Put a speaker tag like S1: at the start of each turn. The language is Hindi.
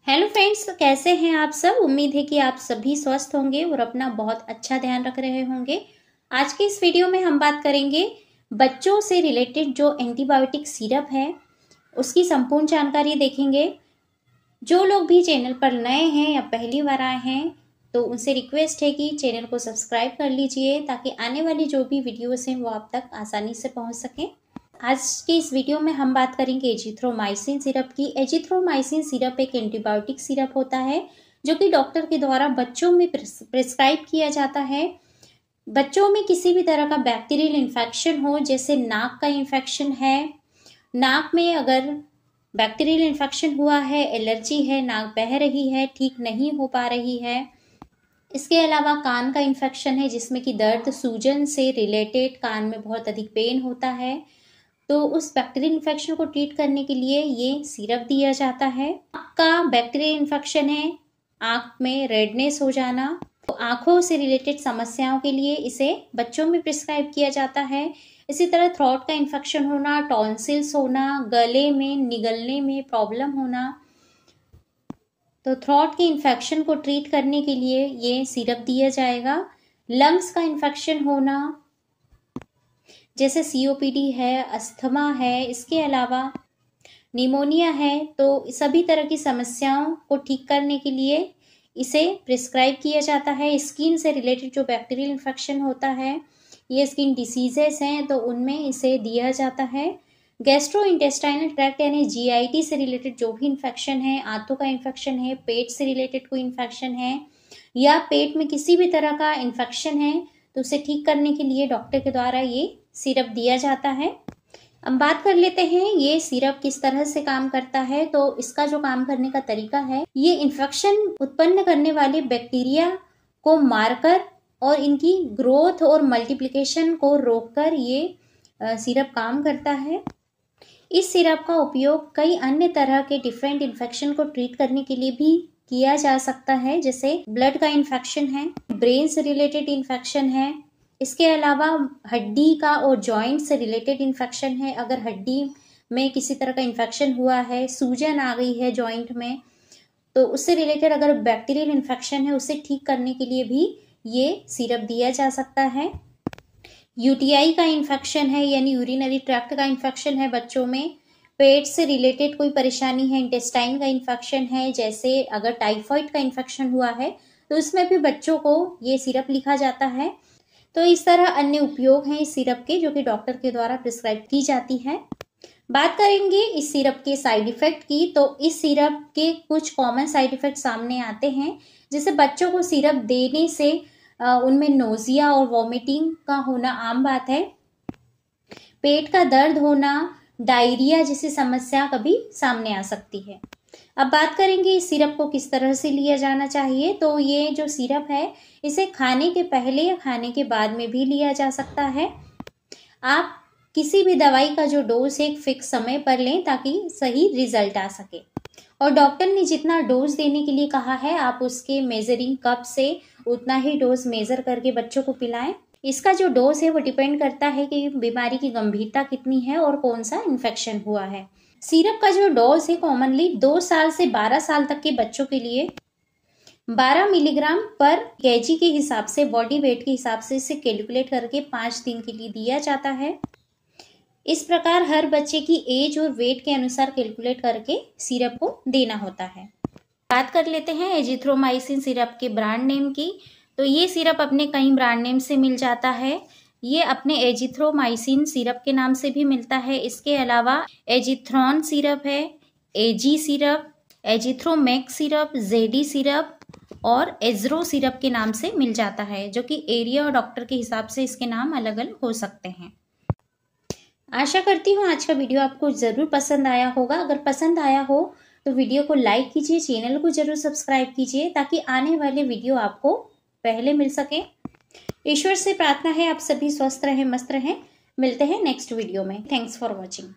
S1: हेलो फ्रेंड्स, कैसे हैं आप सब। उम्मीद है कि आप सभी स्वस्थ होंगे और अपना बहुत अच्छा ध्यान रख रहे होंगे। आज के इस वीडियो में हम बात करेंगे बच्चों से रिलेटेड जो एंटीबायोटिक सिरप है उसकी संपूर्ण जानकारी देखेंगे। जो लोग भी चैनल पर नए हैं या पहली बार आए हैं तो उनसे रिक्वेस्ट है कि चैनल को सब्सक्राइब कर लीजिए ताकि आने वाली जो भी वीडियोस हैं वो आप तक आसानी से पहुंच सकें। आज की इस वीडियो में हम बात करेंगे एजिथ्रोमाइसिन सिरप की। एजिथ्रोमाइसिन सिरप एक एंटीबायोटिक सिरप होता है जो कि डॉक्टर के द्वारा बच्चों में प्रिस्क्राइब किया जाता है। बच्चों में किसी भी तरह का बैक्टीरियल इन्फेक्शन हो, जैसे नाक का इन्फेक्शन है, नाक में अगर बैक्टीरियल इन्फेक्शन हुआ है, एलर्जी है, नाक बह रही है, ठीक नहीं हो पा रही है। इसके अलावा कान का इन्फेक्शन है जिसमें कि दर्द सूजन से रिलेटेड कान में बहुत अधिक पेन होता है, तो उस बैक्टीरियल इन्फेक्शन को ट्रीट करने के लिए ये सिरप दिया जाता है। आँख का बैक्टीरियल इन्फेक्शन है, आँख में रेडनेस हो जाना, तो आँखों से रिलेटेड समस्याओं के लिए इसे बच्चों में प्रिस्क्राइब किया जाता है। इसी तरह थ्रोट का इन्फेक्शन होना, टॉन्सिल्स होना, गले में निगलने में प्रॉब्लम होना, तो थ्रोट के इन्फेक्शन को ट्रीट करने के लिए ये सिरप दिया जाएगा। लंग्स का इन्फेक्शन होना जैसे सीओपीडी है, अस्थमा है, इसके अलावा निमोनिया है, तो सभी तरह की समस्याओं को ठीक करने के लिए इसे प्रिस्क्राइब किया जाता है। स्किन से रिलेटेड जो बैक्टीरियल इन्फेक्शन होता है, ये स्किन डिसीजेस हैं तो उनमें इसे दिया जाता है। गैस्ट्रो इंटेस्टाइनल ट्रैक्ट यानी जीआईटी से रिलेटेड जो भी इन्फेक्शन है, आंतों का इन्फेक्शन है, पेट से रिलेटेड कोई इन्फेक्शन है या पेट में किसी भी तरह का इन्फेक्शन है तो उसे ठीक करने के लिए डॉक्टर के द्वारा ये सिरप दिया जाता है। अब बात कर लेते हैं ये सिरप किस तरह से काम करता है। तो इसका जो काम करने का तरीका है, ये इन्फेक्शन उत्पन्न करने वाले बैक्टीरिया को मारकर और इनकी ग्रोथ और मल्टीप्लिकेशन को रोककर ये सिरप काम करता है। इस सिरप का उपयोग कई अन्य तरह के डिफरेंट इन्फेक्शन को ट्रीट करने के लिए भी किया जा सकता है, जैसे ब्लड का इन्फेक्शन है, ब्रेन से रिलेटेड इन्फेक्शन है, इसके अलावा हड्डी का और जॉइंट से रिलेटेड इन्फेक्शन है। अगर हड्डी में किसी तरह का इन्फेक्शन हुआ है, सूजन आ गई है जॉइंट में, तो उससे रिलेटेड अगर बैक्टीरियल इन्फेक्शन है उसे ठीक करने के लिए भी ये सिरप दिया जा सकता है। यूटीआई का इन्फेक्शन है यानी यूरिनरी ट्रैक्ट का इन्फेक्शन है बच्चों में, पेट से रिलेटेड कोई परेशानी है, इंटेस्टाइन का इन्फेक्शन है, जैसे अगर टाइफाइड का इन्फेक्शन हुआ है तो उसमें भी बच्चों को ये सिरप लिखा जाता है। तो इस तरह अन्य उपयोग हैं इस सिरप के जो कि डॉक्टर के द्वारा प्रिस्क्राइब की जाती है। बात करेंगे इस सिरप के साइड इफेक्ट की, तो इस सिरप के कुछ कॉमन साइड इफेक्ट सामने आते हैं। जैसे बच्चों को सिरप देने से उनमें नोजिया और वॉमिटिंग का होना आम बात है, पेट का दर्द होना, डायरिया जैसी समस्या कभी सामने आ सकती है। अब बात करेंगे इस सिरप को किस तरह से लिया जाना चाहिए। तो ये जो सिरप है इसे खाने के पहले या खाने के बाद में भी लिया जा सकता है। आप किसी भी दवाई का जो डोज है एक फिक्स समय पर लें ताकि सही रिजल्ट आ सके, और डॉक्टर ने जितना डोज देने के लिए कहा है आप उसके मेजरिंग कप से उतना ही डोज मेजर करके बच्चों को पिलाएं। इसका जो डोज है वो डिपेंड करता है कि बीमारी की गंभीरता कितनी है और कौन सा इन्फेक्शन हुआ है। सिरप का जो डोज है कॉमनली 2 साल से 12 साल तक के बच्चों के लिए 12 मिलीग्राम पर केजी के हिसाब से, बॉडी वेट के हिसाब से इसे कैलकुलेट करके 5 दिन के लिए दिया जाता है। इस प्रकार हर बच्चे की एज और वेट के अनुसार कैलकुलेट करके सिरप को देना होता है। बात कर लेते हैं एजिथ्रोमाइसिन सिरप के ब्रांड नेम की। तो ये सिरप अपने कई ब्रांड नेम से मिल जाता है। ये अपने एजिथ्रोमाइसिन सिरप के नाम से भी मिलता है। इसके अलावा एजिथ्रॉन सिरप है, एजी सिरप, एजिथ्रोमैक्स सिरप, जेडी सिरप और एजरो सिरप के नाम से मिल जाता है, जो कि एरिया और डॉक्टर के हिसाब से इसके नाम अलग अलग हो सकते हैं। आशा करती हूँ आज का वीडियो आपको ज़रूर पसंद आया होगा। अगर पसंद आया हो तो वीडियो को लाइक कीजिए, चैनल को जरूर सब्सक्राइब कीजिए ताकि आने वाले वीडियो आपको पहले मिल सके। ईश्वर से प्रार्थना है आप सभी स्वस्थ रहें, मस्त रहें। मिलते हैं नेक्स्ट वीडियो में। Thanks for watching.